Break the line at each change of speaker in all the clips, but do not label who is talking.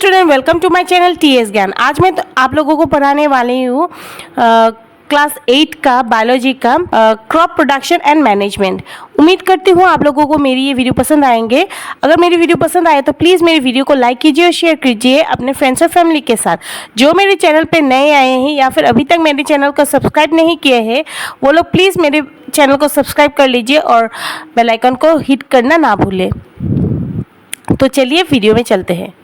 Student, welcome to my channel TS Gyan. आज मैं आप लोगों को पढ़ाने वाली हूँ क्लास 8 का बायोलॉजी का क्रॉप प्रोडक्शन एंड मैनेजमेंट। उम्मीद करती हूँ आप लोगों को मेरी ये वीडियो पसंद आएंगे। अगर मेरी वीडियो पसंद आए तो प्लीज़ मेरी वीडियो को लाइक कीजिए और शेयर कीजिए अपने फ्रेंड्स और फैमिली के साथ। जो मेरे चैनल पे नए आए हैं या फिर अभी तक मेरे चैनल को सब्सक्राइब नहीं किए हैं, वो लोग प्लीज़ मेरे चैनल को सब्सक्राइब कर लीजिए और बेल आइकन को हिट करना ना भूलें। तो चलिए वीडियो में चलते हैं।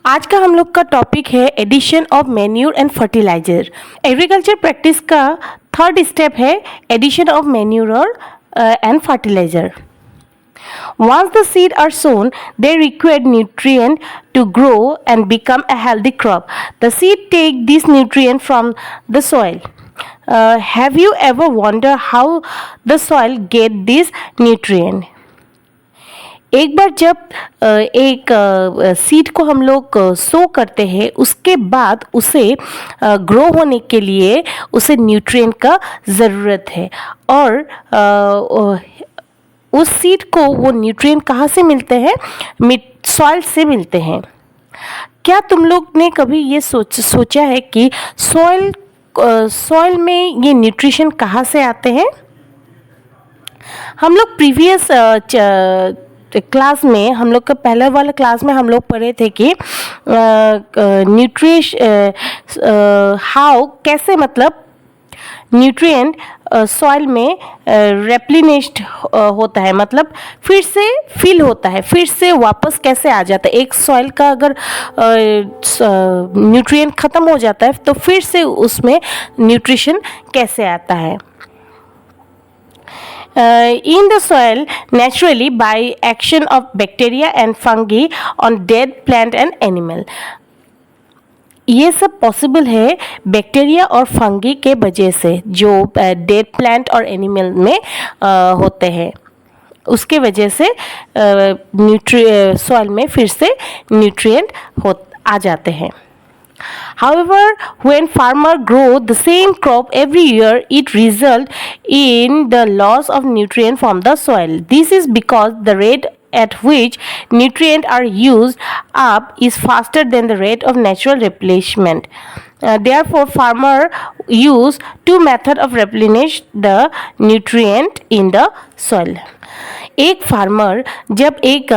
आज का हम लोग का टॉपिक है addition of manure and fertiliser. Agriculture practice का थर्ड स्टेप है addition of manure and fertiliser. Once the seed are sown, they require nutrient to grow and become a healthy crop. The seed take this nutrient from the soil. Have you ever wondered how the soil get this nutrient? एक बार जब एक seed को हम लोग सो करते हैं, उसके बाद उसे ग्रो होने के लिए उसे न्यूट्रिएंट का ज़रूरत है। और उस सीड को वो न्यूट्रिएंट कहाँ से मिलते हैं? सॉइल से मिलते हैं। क्या तुम लोग ने कभी ये सोचा है कि सॉइल में ये न्यूट्रिशन कहाँ से आते हैं? हम लोग प्रीवियस क्लास में, हम लोग का पहले वाला क्लास में हम लोग पढ़े थे कि कैसे मतलब न्यूट्रिएंट सॉइल में रेप्लिनिश्ड होता है, मतलब फिर से फिल होता है, फिर से वापस कैसे आ जाता है। एक सॉइल का अगर न्यूट्रिएंट ख़त्म हो जाता है तो फिर से उसमें न्यूट्रिशन कैसे आता है। In the soil naturally by action of bacteria and fungi on dead plant and animal. ये सब पॉसिबल है बैक्टीरिया और फंगी के वजह से, जो डेड प्लांट और एनिमल में होते हैं, उसके वजह से सॉइल में फिर से न्यूट्रिएंट आ जाते हैं। However, when farmers grow the same crop every year, it results in the loss of nutrients from the soil. This is because the rate at which nutrients are used up is faster than the rate of natural replenishment. Therefore, farmers use two methods of replenish the nutrient in the soil. एक farmer जब एक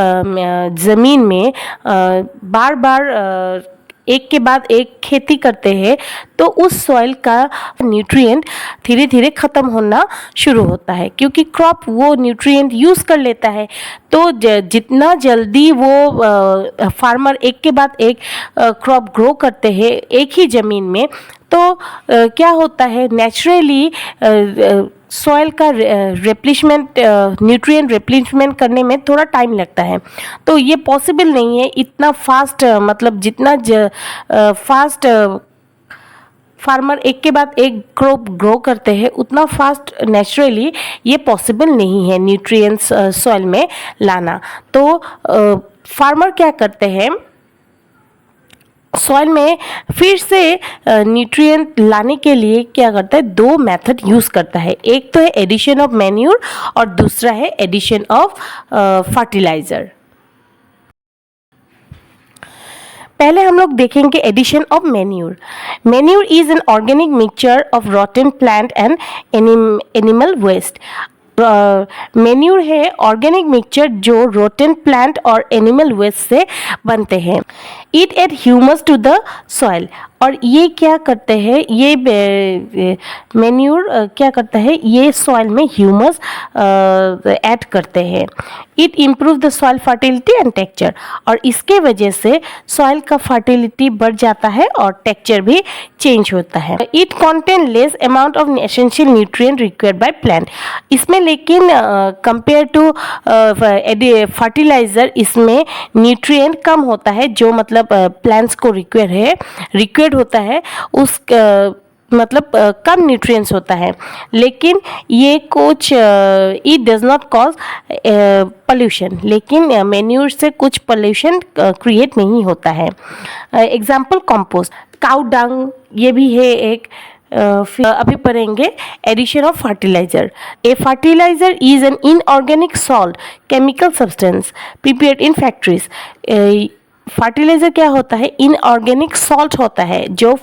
ज़मीन में बार बार एक के बाद एक खेती करते हैं तो उस सॉइल का न्यूट्रिएंट धीरे धीरे ख़त्म होना शुरू होता है, क्योंकि क्रॉप वो न्यूट्रिएंट यूज़ कर लेता है। तो जितना जल्दी वो फार्मर एक के बाद एक क्रॉप ग्रो करते हैं एक ही ज़मीन में, तो क्या होता है, नेचुरली सॉइल का रेप्लिशमेंट, न्यूट्रिएंट रेप्लिशमेंट करने में थोड़ा टाइम लगता है। तो ये पॉसिबल नहीं है इतना फास्ट, मतलब जितना फास्ट फार्मर एक के बाद एक क्रॉप ग्रो करते हैं उतना फास्ट नेचुरली ये पॉसिबल नहीं है न्यूट्रिएंट्स सॉइल में लाना। तो फार्मर क्या करते हैं, सॉइल में फिर से न्यूट्रिएंट लाने के लिए क्या करता है, दो मेथड यूज़ करता है। एक तो है एडिशन ऑफ मैन्यूर और दूसरा है एडिशन ऑफ फर्टिलाइज़र। पहले हम लोग देखेंगे addition of manure. Manure is an organic mixture of rotten plant and animal waste. Manure है ऑर्गेनिक मिक्सचर जो रोटन प्लांट और एनिमल वेस्ट से बनते हैं। It add humus to the soil. और ये क्या करते हैं, ये मैन्यूर क्या करता है, ये सॉइल में ह्यूमस ऐड करते हैं। It improve the soil fertility and texture. और इसके वजह से सॉइल का फर्टिलिटी बढ़ जाता है और टेक्सचर भी चेंज होता है। It contain less amount of essential nutrient required by plant. इसमें लेकिन कंपेयर टू फर्टिलाइज़र इसमें न्यूट्रिएंट कम होता है, जो मतलब प्लांट्स को रिक्वायर्ड होता है उस मतलब कम न्यूट्रिएंट्स होता है। लेकिन ये कुछ it does not cause pollution, लेकिन मैन्यूर से कुछ पोल्यूशन क्रिएट नहीं होता है। एग्जाम्पल कंपोस्ट, काउ डंग, ये भी है एक। अभी पढ़ेंगे addition of fertiliser. A fertiliser is an inorganic salt chemical substance prepared in factories. Fertiliser क्या होता है, इनऑर्गेनिक सॉल्ट होता है जो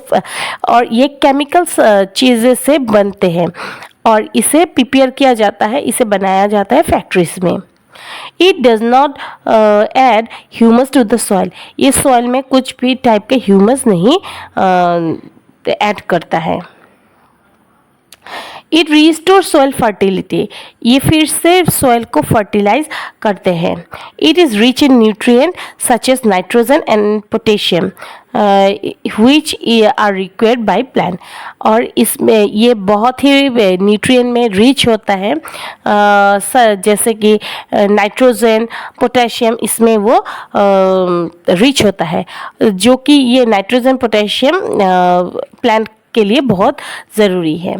और ये केमिकल्स चीज़ें से बनते हैं और इसे प्रिपेयर किया जाता है, इसे बनाया जाता है फैक्ट्रीज में। It does not add humus to the soil, ये सॉइल में कुछ भी टाइप के ह्यूमस नहीं ऐड करता है। इट रिस्टोर सॉइल फर्टिलिटी, ये फिर से सॉइल को फर्टिलाइज करते हैं। It is rich in nutrient such as nitrogen and potassium which are required by plant, और इसमें ये बहुत ही न्यूट्रिएंट में रिच होता है, जैसे कि नाइट्रोजन पोटेशियम, इसमें वो रिच होता है, जो कि ये नाइट्रोजन पोटेशियम प्लांट के लिए बहुत ज़रूरी है।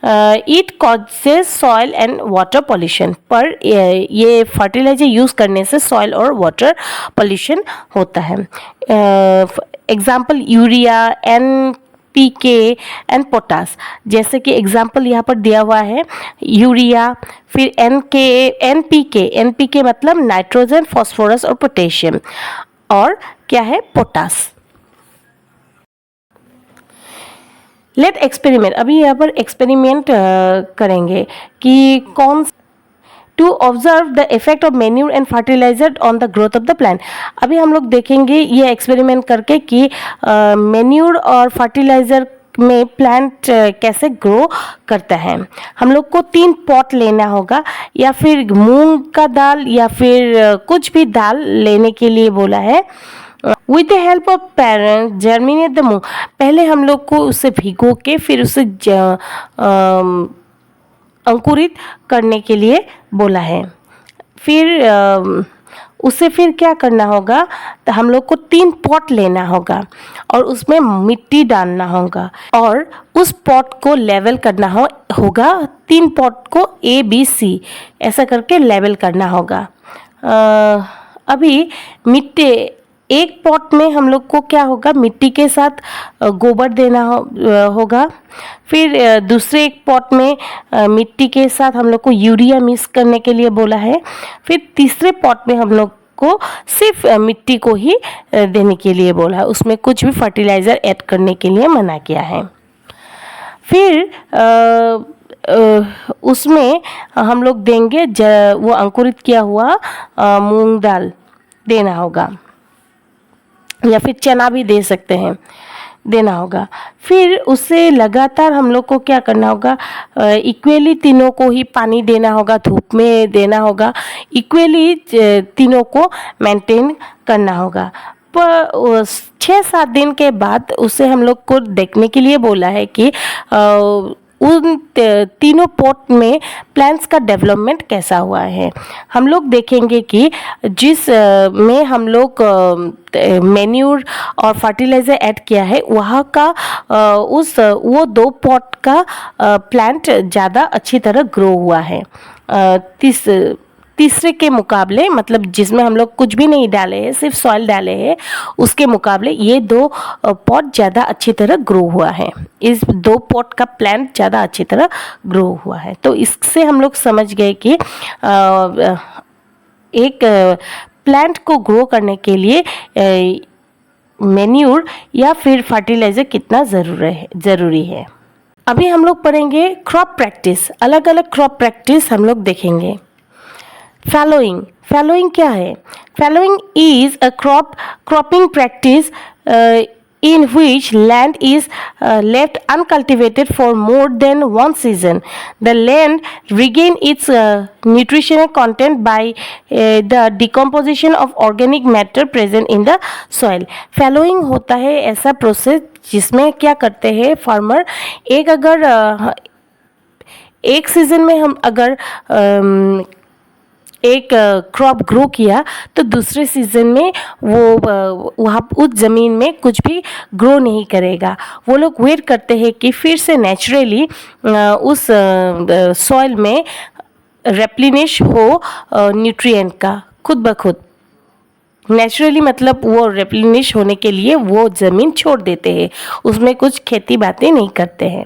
It causes soil and water pollution, पर ये फर्टिलाइजर यूज़ करने से सॉइल और वाटर पॉल्यूशन होता है। Example urea, NPK and potash, जैसे कि एग्जाम्पल यहाँ पर दिया हुआ है यूरिया, फिर NPK मतलब नाइट्रोजन, फॉस्फोरस और पोटेशियम, और क्या है पोटास। लेट एक्सपेरिमेंट, अभी यहाँ पर एक्सपेरिमेंट करेंगे कि कौन to observe the effect of manure and fertiliser on the growth of the plant. अभी हम लोग देखेंगे ये एक्सपेरिमेंट करके कि मैन्यूर और फर्टिलाइजर में प्लांट कैसे ग्रो करता है। हम लोग को 3 पॉट लेना होगा, या फिर मूंग का दाल या फिर कुछ भी दाल लेने के लिए बोला है। With the help of parents germinate the moong, पहले हम लोग को उसे भिगो के फिर उसे अंकुरित करने के लिए बोला है। फिर उसे फिर क्या करना होगा, तो हम लोग को 3 पॉट लेना होगा और उसमें मिट्टी डालना होगा और उस पॉट को लेवल करना होगा। 3 पॉट को ABC ऐसा करके लेवल करना होगा। अभी मिट्टी एक पॉट में हम लोग को क्या होगा, मिट्टी के साथ गोबर देना होगा। फिर दूसरे एक पॉट में मिट्टी के साथ हम लोग को यूरिया मिक्स करने के लिए बोला है। फिर तीसरे पॉट में हम लोग को सिर्फ मिट्टी को ही देने के लिए बोला है, उसमें कुछ भी फर्टिलाइज़र ऐड करने के लिए मना किया है। फिर उसमें हम लोग देंगे वो अंकुरित किया हुआ मूंग दाल देना होगा, या फिर चना भी दे सकते हैं, देना होगा। फिर उससे लगातार हम लोग को क्या करना होगा, इक्वली तीनों को ही पानी देना होगा, धूप में देना होगा, इक्वली तीनों को मेंटेन करना होगा। पर 6-7 दिन के बाद उसे हम लोग को देखने के लिए बोला है कि उन तीनों पॉट में प्लांट्स का डेवलपमेंट कैसा हुआ है। हम लोग देखेंगे कि जिस में हम लोग मैन्यूर और फर्टिलाइज़र ऐड किया है वहाँ का वो 2 पॉट का प्लांट ज़्यादा अच्छी तरह ग्रो हुआ है तीसरे के मुकाबले, मतलब जिसमें हम लोग कुछ भी नहीं डाले हैं, सिर्फ सॉइल डाले हैं, उसके मुकाबले ये 2 पॉट ज़्यादा अच्छी तरह ग्रो हुआ है। इस 2 पॉट का प्लांट ज़्यादा अच्छी तरह ग्रो हुआ है। तो इससे हम लोग समझ गए कि एक प्लांट को ग्रो करने के लिए मैन्यूर या फिर फर्टिलाइज़र कितना ज़रूरी है। अभी हम लोग पढ़ेंगे क्रॉप प्रैक्टिस, अलग अलग क्रॉप प्रैक्टिस हम लोग देखेंगे। फैलोइंग क्या है? Fallowing is a cropping practice in which land is left uncultivated for more than one season. The land regain its nutritional content by the decomposition of organic matter present in the soil. Fallowing होता है ऐसा process जिसमें क्या करते हैं farmer, एक season में हम अगर एक क्रॉप ग्रो किया तो दूसरे सीज़न में वो वहाँ उस ज़मीन में कुछ भी ग्रो नहीं करेगा। वो लोग वेट करते हैं कि फिर से नेचुरली उस सॉइल में रेप्लिनिश हो न्यूट्रिएंट का खुद ब खुद। नेचुरली मतलब वो रेप्लिनिश होने के लिए वो ज़मीन छोड़ देते हैं, उसमें कुछ खेती बातें नहीं करते हैं।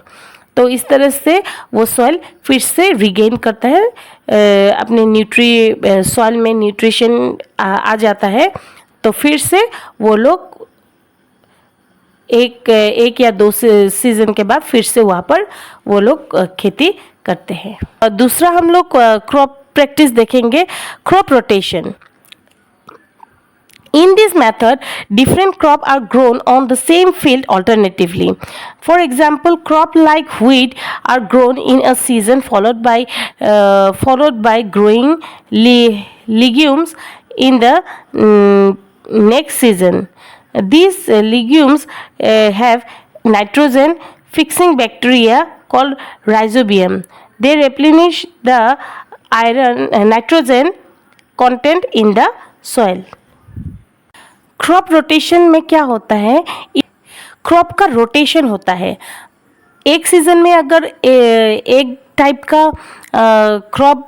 तो इस तरह से वो सॉइल फिर से रिगेन करता है अपने सॉइल में न्यूट्रिशन आ जाता है, तो फिर से वो लोग एक या दो सीजन के बाद फिर से वहाँ पर वो लोग खेती करते हैं। और दूसरा हम लोग क्रॉप प्रैक्टिस देखेंगे, crop rotation. In this method, different crops are grown on the same field alternatively. For example, crops like wheat are grown in a season followed by growing legumes in the next season. These legumes have nitrogen fixing bacteria called rhizobium. They replenish the nitrogen content in the soil. Crop rotation में क्या होता है, crop का rotation होता है। एक season में अगर एक टाइप का क्रॉप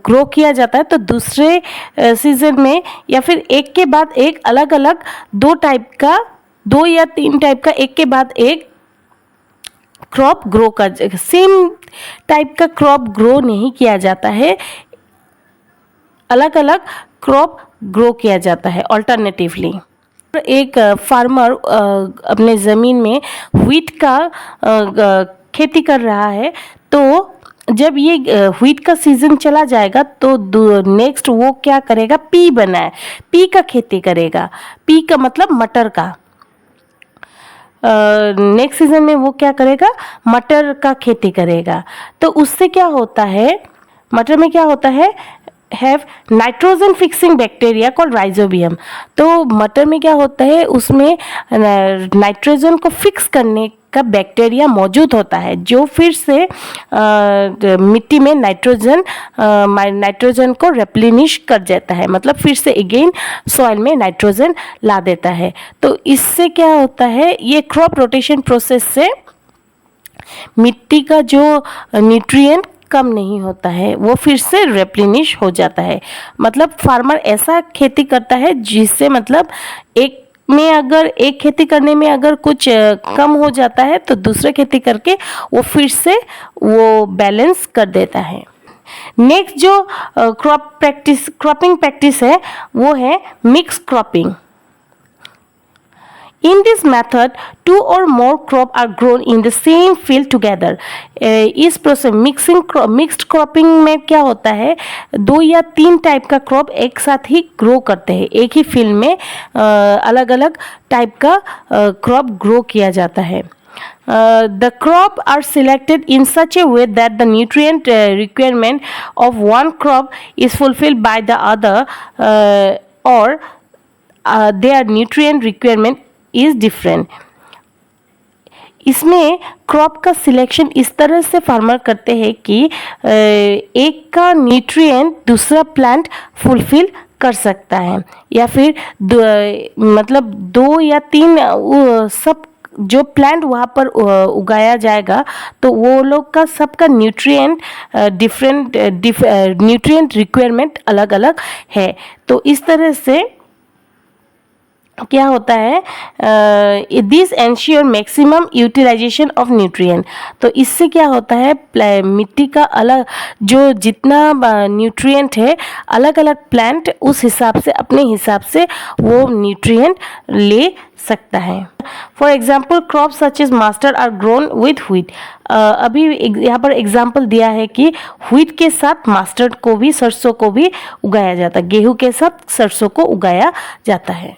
ग्रो किया जाता है तो दूसरे सीज़न में या फिर एक के बाद एक अलग अलग दो या तीन टाइप का एक के बाद एक क्रॉप ग्रो कर, सेम टाइप का क्रॉप ग्रो नहीं किया जाता है, अलग अलग क्रॉप ग्रो किया जाता है ऑल्टरनेटिवली। एक फार्मर अपने ज़मीन में व्हीट का खेती कर रहा है, तो जब ये व्हीट का सीज़न चला जाएगा तो नेक्स्ट वो क्या करेगा, पी बनाए, पी का खेती करेगा। पी का मतलब मटर का। नेक्स्ट सीज़न में वो क्या करेगा, मटर का खेती करेगा। तो उससे क्या होता है, मटर में क्या होता है, have nitrogen fixing bacteria called rhizobium. तो मटर में क्या होता है, उसमें नाइट्रोजन को फिक्स करने का बैक्टीरिया मौजूद होता है, जो फिर से मिट्टी में नाइट्रोजन को रेप्लिनिश कर देता है, मतलब फिर से अगेन सॉइल में नाइट्रोजन ला देता है। तो इससे क्या होता है, ये क्रॉप रोटेशन प्रोसेस से मिट्टी का जो न्यूट्रिएंट कम नहीं होता है, वो फिर से रेप्लिनिश हो जाता है। मतलब फार्मर ऐसा खेती करता है जिससे मतलब एक खेती करने में अगर कुछ कम हो जाता है तो दूसरे खेती करके वो फिर से वो बैलेंस कर देता है। नेक्स्ट जो क्रॉपिंग प्रैक्टिस है वो है mix cropping. In this method, two or more crops are grown in the same field together. इस प्रोसेस मिक्स्ड क्रॉपिंग में क्या होता है, दो या तीन टाइप का क्रॉप एक साथ ही ग्रो करते हैं, एक ही फील्ड में अलग अलग टाइप का क्रॉप ग्रो किया जाता है। The crop are selected in such a way that the nutrient requirement of one crop is fulfilled by the other, or their nutrient requirement is different. इसमें क्रॉप का selection इस तरह से farmer करते हैं कि एक का न्यूट्रिएंट दूसरा प्लांट फुलफिल कर सकता है, या फिर मतलब दो या तीन सब जो प्लांट वहाँ पर उगाया जाएगा तो वो लोग का सबका न्यूट्रिएंट न्यूट्रिएंट रिक्वायरमेंट अलग अलग है। तो इस तरह से क्या होता है, this ensure maximum utilisation of nutrient. तो इससे क्या होता है, मिट्टी का अलग जो जितना न्यूट्रिएंट है अलग अलग प्लांट उस हिसाब से अपने हिसाब से वो न्यूट्रिएंट ले सकता है। For example crop such as mustard are grown with wheat. अभी यहाँ पर एग्जाम्पल दिया है कि व्हीट के साथ मस्टर्ड को भी, सरसों को भी उगाया जाता है, गेहूँ के साथ सरसों को उगाया जाता है।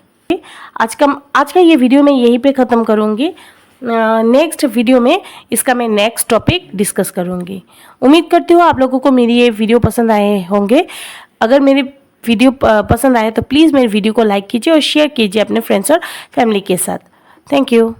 आज का ये वीडियो मैं यहीं पे ख़त्म करूँगी। नेक्स्ट वीडियो में इसका मैं नेक्स्ट टॉपिक डिस्कस करूँगी। उम्मीद करती हूँ आप लोगों को मेरी ये वीडियो पसंद आए होंगे। अगर मेरी वीडियो पसंद आए तो प्लीज़ मेरी वीडियो को लाइक कीजिए और शेयर कीजिए अपने फ्रेंड्स और फैमिली के साथ। Thank you.